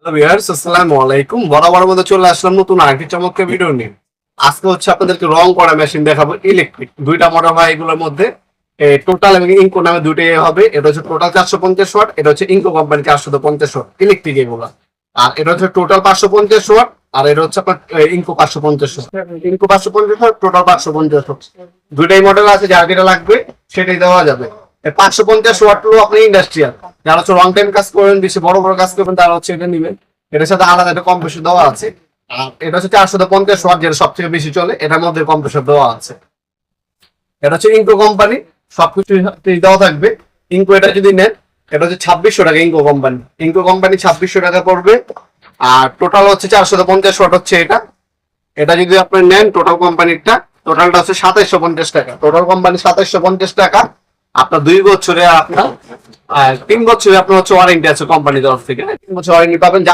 Hello viewers, আসসালামু আলাইকুম। বরাবর মতো চলে আসলাম নতুন আরেকটি চমৎকার ভিডিও নিয়ে। আজকে হচ্ছে আপনাদেরকে রং করা মেশিন দেখাবো, ইলেকট্রিক। দুইটা মডেল হয় এগুলোর মধ্যে। টোটাল এবং ইনকো নামে দুটোই হবে। এটা হচ্ছে টোটাল 450 ওয়াট, এটা হচ্ছে ইনকো কোম্পানি 450 ওয়াট ইলেকট্রিক এগুলো। আর এটা হচ্ছে টোটাল 550 ওয়াট, আর এটা হচ্ছে আপনার ইনকো 550 ওয়াট। ইনকো 550 watt, total 550 watt. দুইটাই মডেল আছে, যার যেটা লাগবে সেটাই দেওয়া যাবে। 550 ওয়াট হলো আপনি ইন্ডাস্ট্রিয়াল, যারা হচ্ছে লং টাইম কাজ করবেন, বেশি বড় বড় কাজ করবেন, তারা হচ্ছে এটা নেবেন। এটার সাথে আলাদা একটা কম্প্রেসর দেওয়া আছে। আর এটা হচ্ছে 450 ওয়াট, যেটা সবথেকে বেশি চলে, এটার মধ্যে কম্প্রেসর দেওয়া আছে। এটা হচ্ছে ইনকো কোম্পানি, সবকিছু দেওয়া থাকবে। ইনকো এটা যদি নেন, এটা হচ্ছে 2600 টাকা। ইনকো কোম্পানি 2600 টাকা পড়বে। আর টোটাল হচ্ছে 450 ওয়াট হচ্ছে এটা। এটা যদি আপনি নেন টোটাল কোম্পানিটা, টোটালটা হচ্ছে 2750 টাকা। টোটাল কোম্পানি 2750 টাকা। আপনার 2 বছরে আপনার 3 বছরে আপনার হচ্ছে ওয়ারেন্টি আছে কোম্পানির তরফ থেকে। 3 বছর ওয়ারেন্টি পাবেন। যা